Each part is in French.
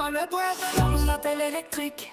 pas le boire dans la télé électrique.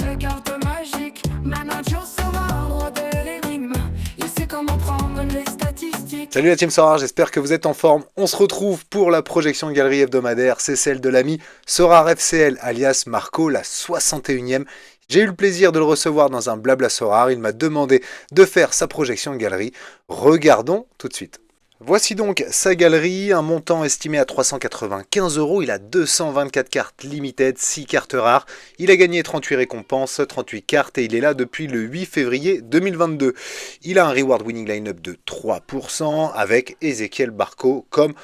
Le carte magique, manager sera roi de l'énigme. Il sait comment prendre les statistiques. Salut la team Sora, j'espère que vous êtes en forme. On se retrouve pour la projection galerie hebdomadaire. C'est celle de l'ami Sora FCL alias Marco, la 61e. J'ai eu le plaisir de le recevoir dans un blabla Sora. Il m'a demandé de faire sa projection galerie. Regardons tout de suite. Voici donc sa galerie, un montant estimé à 395 €. Il a 224 cartes limited, 6 cartes rares. Il a gagné 38 récompenses, 38 cartes et il est là depuis le 8 février 2022. Il a un reward winning line-up de 3% avec Ezequiel Barco comme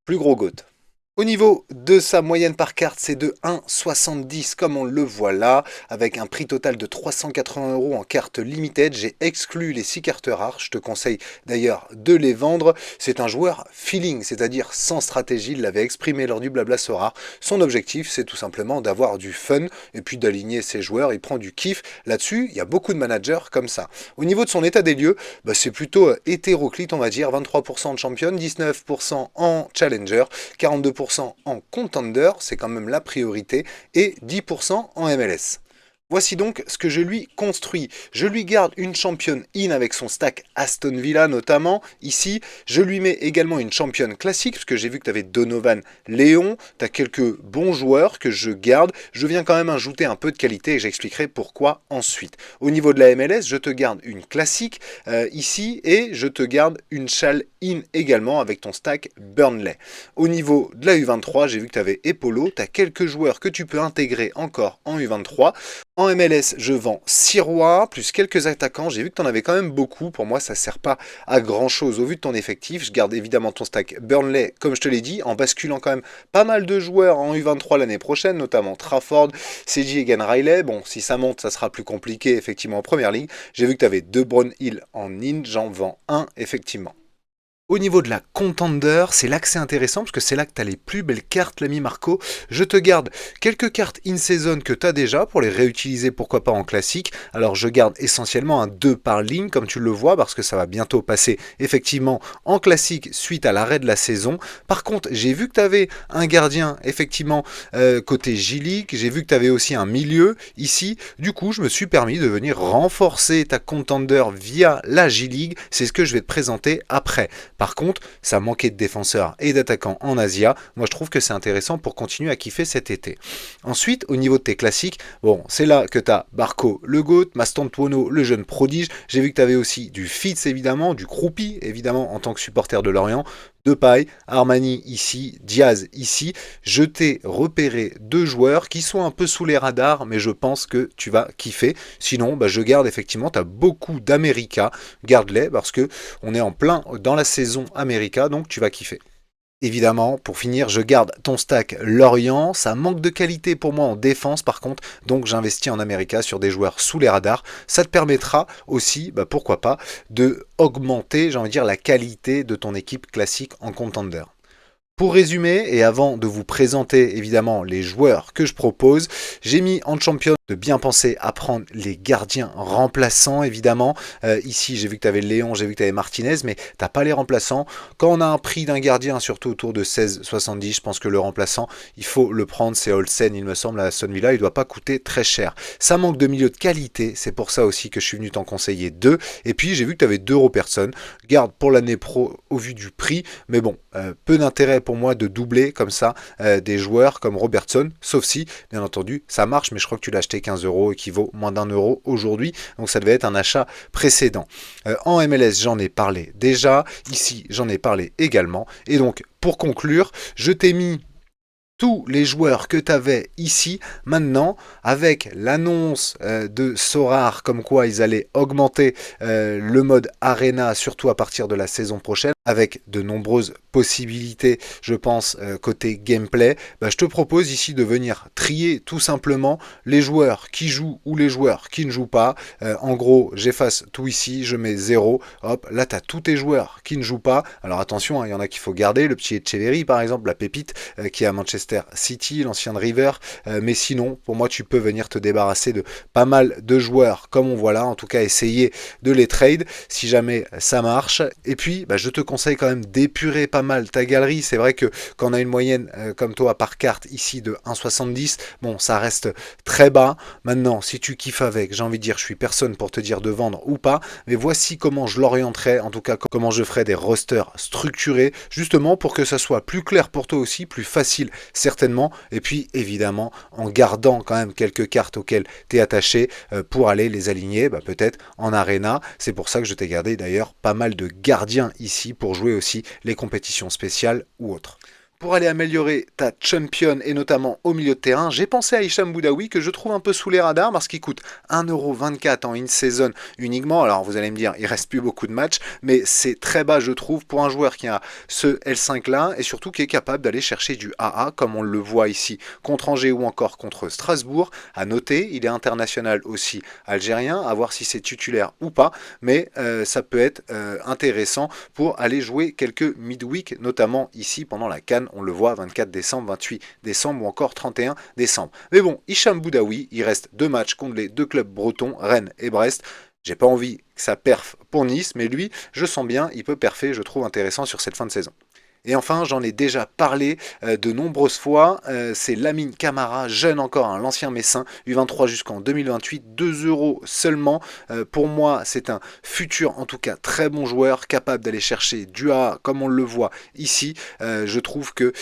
plus gros GOAT. Au niveau de sa moyenne par carte, c'est de 1,70 comme on le voit là, avec un prix total de 380 € en carte limited. J'ai exclu les 6 cartes rares, je te conseille d'ailleurs de les vendre. C'est un joueur feeling, c'est-à-dire sans stratégie, il l'avait exprimé lors du blabla Sora. Son objectif, c'est tout simplement d'avoir du fun et puis d'aligner ses joueurs, il prend du kiff. Là-dessus, il y a beaucoup de managers comme ça. Au niveau de son état des lieux, c'est plutôt hétéroclite, on va dire, 23% de champion, 19% en challenger, 42% en contender, c'est quand même la priorité, et 10% en MLS. Voici donc ce que je lui construis. Je lui garde une championne in avec son stack Aston Villa notamment. Ici, je lui mets également une championne classique, parce que j'ai vu que tu avais Donovan Léon. Tu as quelques bons joueurs que je garde. Je viens quand même ajouter un peu de qualité et j'expliquerai pourquoi ensuite. Au niveau de la MLS, je te garde une classique ici et je te garde une châle in également avec ton stack Burnley. Au niveau de la U23, j'ai vu que tu avais Epolo. Tu as quelques joueurs que tu peux intégrer encore en U23. En MLS, je vends 6 rois, plus quelques attaquants. J'ai vu que tu en avais quand même beaucoup. Pour moi, ça ne sert pas à grand-chose au vu de ton effectif. Je garde évidemment ton stack Burnley, comme je te l'ai dit, en basculant quand même pas mal de joueurs en U23 l'année prochaine, notamment Trafford, CJ et Gan Riley. Bon, si ça monte, ça sera plus compliqué, effectivement, en première ligue. J'ai vu que tu avais 2 Brownhill en in. J'en vends un, effectivement. Au niveau de la contender, c'est là que c'est intéressant parce que c'est là que tu as les plus belles cartes, l'ami Marco. Je te garde quelques cartes in-season que tu as déjà pour les réutiliser, pourquoi pas en classique. Alors je garde essentiellement un 2 par ligne comme tu le vois parce que ça va bientôt passer effectivement en classique suite à l'arrêt de la saison. Par contre, j'ai vu que tu avais un gardien effectivement côté J-League. J'ai vu que tu avais aussi un milieu ici. Du coup, je me suis permis de venir renforcer ta contender via la J-League. C'est ce que je vais te présenter après. Par contre, ça manquait de défenseurs et d'attaquants en Asia. Moi, je trouve que c'est intéressant pour continuer à kiffer cet été. Ensuite, au niveau de tes classiques, c'est là que tu as Barco, le GOAT, Mastantuono, le jeune prodige. J'ai vu que tu avais aussi du Fitz, évidemment, du Croupi, évidemment, en tant que supporter de Lorient. Depay, Armani ici, Diaz ici. Je t'ai repéré 2 joueurs qui sont un peu sous les radars, mais je pense que tu vas kiffer. Sinon, je garde effectivement, tu as beaucoup d'América. Garde-les parce que on est en plein dans la saison América, donc tu vas kiffer. Évidemment, pour finir, je garde ton stack Lorient. Ça manque de qualité pour moi en défense par contre, donc j'investis en America sur des joueurs sous les radars. Ça te permettra aussi, pourquoi pas, de augmenter, j'ai envie de dire, la qualité de ton équipe classique en contender. Pour résumer, et avant de vous présenter évidemment les joueurs que je propose, j'ai mis en champion de bien penser à prendre les gardiens remplaçants évidemment. Ici j'ai vu que tu avais Léon, j'ai vu que tu avais Martinez, mais tu n'as pas les remplaçants. Quand on a un prix d'un gardien, surtout autour de 16,70, je pense que le remplaçant, il faut le prendre, c'est Olsen il me semble à Aston Villa, il ne doit pas coûter très cher. Ça manque de milieu de qualité, c'est pour ça aussi que je suis venu t'en conseiller 2. Et puis j'ai vu que tu avais 2 Robertson, garde pour l'année pro au vu du prix, mais bon, peu d'intérêt pour moi de doubler comme ça des joueurs comme Robertson, sauf si, bien entendu, ça marche, mais je crois que tu l'as acheté 15 € et qui vaut moins d'1 € aujourd'hui, donc ça devait être un achat précédent. En MLS, j'en ai parlé déjà, ici, j'en ai parlé également, et donc, pour conclure, je t'ai mis tous les joueurs que tu avais ici, maintenant, avec l'annonce de Sorar, comme quoi ils allaient augmenter le mode Arena, surtout à partir de la saison prochaine, avec de nombreuses possibilités, je pense, côté gameplay, je te propose ici de venir trier tout simplement les joueurs qui jouent ou les joueurs qui ne jouent pas. En gros, j'efface tout ici, je mets 0. Hop, là, tu as tous tes joueurs qui ne jouent pas. Alors attention, il y en a qu'il faut garder. Le petit Echeverry, par exemple, la pépite qui est à Manchester Manchester City, l'ancien de River, mais sinon, pour moi, tu peux venir te débarrasser de pas mal de joueurs comme on voit là, en tout cas essayer de les trade si jamais ça marche. Et puis, je te conseille quand même d'épurer pas mal ta galerie. C'est vrai que quand on a une moyenne comme toi par carte ici de 1,70, bon, ça reste très bas. Maintenant, si tu kiffes avec, j'ai envie de dire, je suis personne pour te dire de vendre ou pas, mais voici comment je l'orienterai, en tout cas comment je ferai des rosters structurés, justement pour que ça soit plus clair pour toi aussi, plus facile certainement, et puis évidemment en gardant quand même quelques cartes auxquelles tu es attaché pour aller les aligner peut-être en arena. C'est pour ça que je t'ai gardé d'ailleurs pas mal de gardiens ici pour jouer aussi les compétitions spéciales ou autres. Pour aller améliorer ta champion et notamment au milieu de terrain, j'ai pensé à Hicham Boudaoui que je trouve un peu sous les radars parce qu'il coûte 1,24€ en in-season uniquement. Alors vous allez me dire, il reste plus beaucoup de matchs, mais c'est très bas je trouve pour un joueur qui a ce L5 là et surtout qui est capable d'aller chercher du AA comme on le voit ici contre Angers ou encore contre Strasbourg. À noter, il est international aussi algérien, à voir si c'est titulaire ou pas, mais ça peut être intéressant pour aller jouer quelques midweek, notamment ici pendant la CAN. On le voit 24 décembre, 28 décembre ou encore 31 décembre. Mais bon, Hicham Boudaoui, il reste 2 matchs contre les 2 clubs bretons, Rennes et Brest. J'ai pas envie que ça perfe pour Nice, mais lui, je sens bien, il peut perfer, je trouve intéressant sur cette fin de saison. Et enfin, j'en ai déjà parlé de nombreuses fois, c'est Lamine Camara, jeune encore, l'ancien Messin, U23 jusqu'en 2028, 2€ seulement. Pour moi, c'est un futur, en tout cas très bon joueur, capable d'aller chercher du A comme on le voit ici. Je trouve que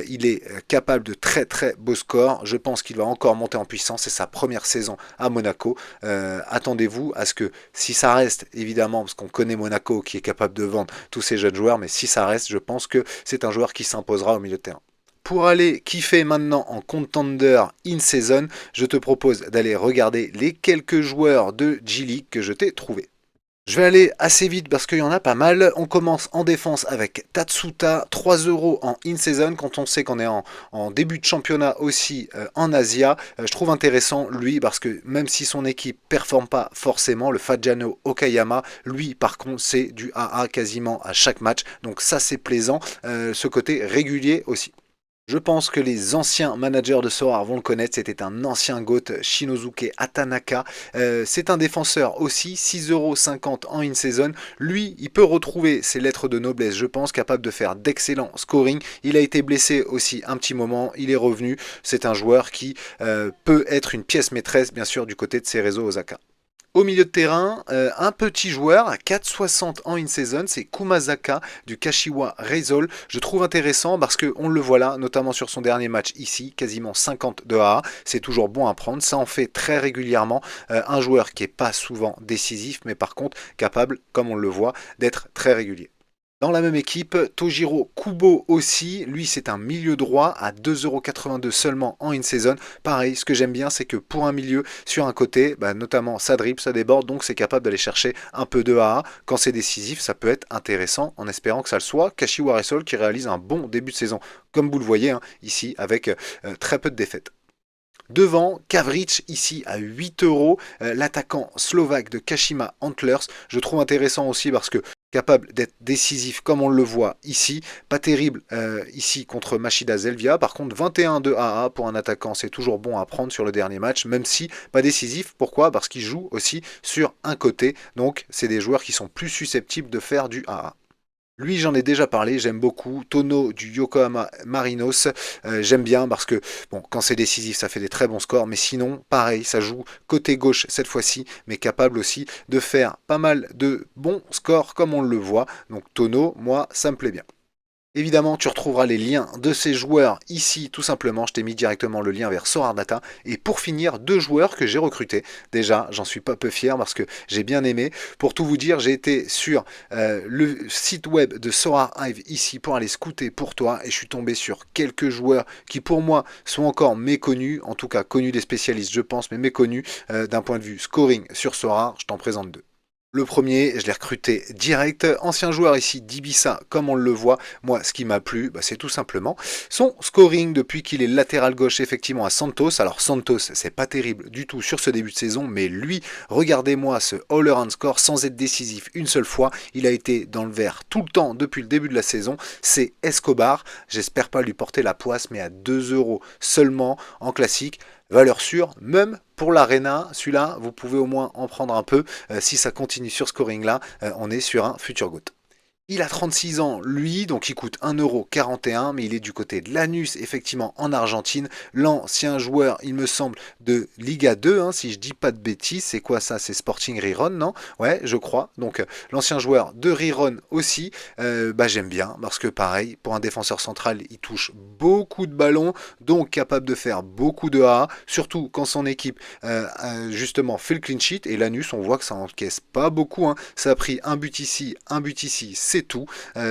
il est capable de très très beaux scores. Je pense qu'il va encore monter en puissance, c'est sa première saison à Monaco. Attendez-vous à ce que, si ça reste, évidemment, parce qu'on connaît Monaco qui est capable de vendre tous ces jeunes joueurs, mais si ça reste, je pense que c'est un joueur qui s'imposera au milieu de terrain. Pour aller kiffer maintenant en contender in-season, je te propose d'aller regarder les quelques joueurs de G-League que je t'ai trouvés. Je vais aller assez vite parce qu'il y en a pas mal. On commence en défense avec Tatsuta, 3€ en in-season quand on sait qu'on est en début de championnat aussi en Asia. Je trouve intéressant lui parce que même si son équipe performe pas forcément, le Fadjano Okayama, lui par contre c'est du AA quasiment à chaque match. Donc ça c'est plaisant, ce côté régulier aussi. Je pense que les anciens managers de Sorare vont le connaître, c'était un ancien GOAT, Shinosuke Atanaka. C'est un défenseur aussi, 6,50€ en in-season. Lui, il peut retrouver ses lettres de noblesse, je pense, capable de faire d'excellents scoring. Il a été blessé aussi un petit moment, il est revenu. C'est un joueur qui peut être une pièce maîtresse, bien sûr, du côté de Cerezo Osaka. Au milieu de terrain, un petit joueur à 4,60€ en in-season, c'est Kumazaka du Kashiwa Reysol. Je trouve intéressant parce qu'on le voit là, notamment sur son dernier match ici, quasiment 50 de AA. C'est toujours bon à prendre, ça en fait très régulièrement un joueur qui n'est pas souvent décisif, mais par contre capable, comme on le voit, d'être très régulier. Dans la même équipe, Tojiro Kubo aussi, lui c'est un milieu droit à 2,82€ seulement en in-season. Pareil, ce que j'aime bien c'est que pour un milieu sur un côté, notamment ça dribble, ça déborde, donc c'est capable d'aller chercher un peu de AA. Quand c'est décisif, ça peut être intéressant en espérant que ça le soit. Kashiwa Reysol qui réalise un bon début de saison, comme vous le voyez ici, avec très peu de défaites. Devant, Kavric ici à 8€, l'attaquant slovaque de Kashima Antlers. Je trouve intéressant aussi parce que capable d'être décisif comme on le voit ici. Pas terrible ici contre Machida Zelvia. Par contre 21 de AA pour un attaquant, c'est toujours bon à prendre sur le dernier match, même si pas décisif. Pourquoi? Parce qu'il joue aussi sur un côté. Donc c'est des joueurs qui sont plus susceptibles de faire du AA. Lui, j'en ai déjà parlé, j'aime beaucoup. Tono du Yokohama Marinos, j'aime bien parce que bon, quand c'est décisif, ça fait des très bons scores. Mais sinon, pareil, ça joue côté gauche cette fois-ci, mais capable aussi de faire pas mal de bons scores comme on le voit. Donc Tono, moi, ça me plaît bien. Évidemment, tu retrouveras les liens de ces joueurs ici, tout simplement. Je t'ai mis directement le lien vers Sorare Data. Et pour finir, 2 joueurs que j'ai recrutés. Déjà, j'en suis pas peu fier parce que j'ai bien aimé. Pour tout vous dire, j'ai été sur le site web de Sorare Hive ici pour aller scouter pour toi. Et je suis tombé sur quelques joueurs qui, pour moi, sont encore méconnus. En tout cas, connus des spécialistes, je pense, mais méconnus d'un point de vue scoring sur Sorare. Je t'en présente 2. Le premier, je l'ai recruté direct, ancien joueur ici d'Ibiza, comme on le voit. Moi, ce qui m'a plu, c'est tout simplement son scoring depuis qu'il est latéral gauche effectivement à Santos. Alors Santos, c'est pas terrible du tout sur ce début de saison, mais lui, regardez-moi ce all-around score sans être décisif une seule fois. Il a été dans le vert tout le temps depuis le début de la saison. C'est Escobar. J'espère pas lui porter la poisse, mais à 2 euros seulement en classique. Valeur sûre, même pour l'Arena, celui-là, vous pouvez au moins en prendre un peu. Si ça continue sur scoring-là, on est sur un futur GOAT. Il a 36 ans, lui, donc il coûte 1,41€, mais il est du côté de Lanús, effectivement, en Argentine. L'ancien joueur, il me semble, de Liga 2, si je dis pas de bêtises. C'est quoi ça? C'est Sporting Riron, non? Ouais, je crois. Donc, l'ancien joueur de Riron aussi, j'aime bien, parce que pareil, pour un défenseur central, il touche beaucoup de ballons, donc capable de faire beaucoup de A, surtout quand son équipe, justement, fait le clean sheet. Et Lanús, on voit que ça encaisse pas beaucoup, Ça a pris un but ici, c'est tout,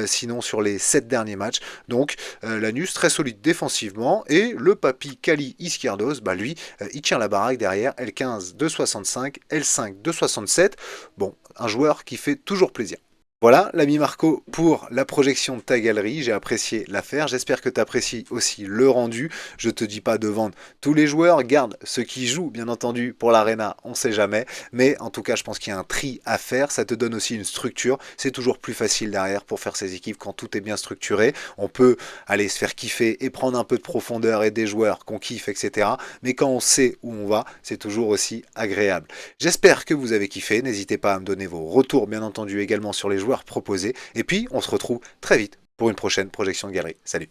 sinon sur les 7 derniers matchs. Donc Lanús très solide défensivement, et le papy Cali Izquierdos, lui, il tient la baraque derrière, L15 de 65, L5 de 67. Bon, un joueur qui fait toujours plaisir. Voilà l'ami Marco pour la projection de ta galerie, j'ai apprécié l'affaire, j'espère que tu apprécies aussi le rendu. Je te dis pas de vendre tous les joueurs, garde ceux qui jouent bien entendu pour l'Arena, on sait jamais, mais en tout cas je pense qu'il y a un tri à faire, ça te donne aussi une structure, c'est toujours plus facile derrière pour faire ses équipes quand tout est bien structuré. On peut aller se faire kiffer et prendre un peu de profondeur et des joueurs qu'on kiffe, etc. Mais quand on sait où on va, c'est toujours aussi agréable. J'espère que vous avez kiffé, n'hésitez pas à me donner vos retours bien entendu également sur les joueurs proposés, et puis on se retrouve très vite pour une prochaine projection de galerie. Salut!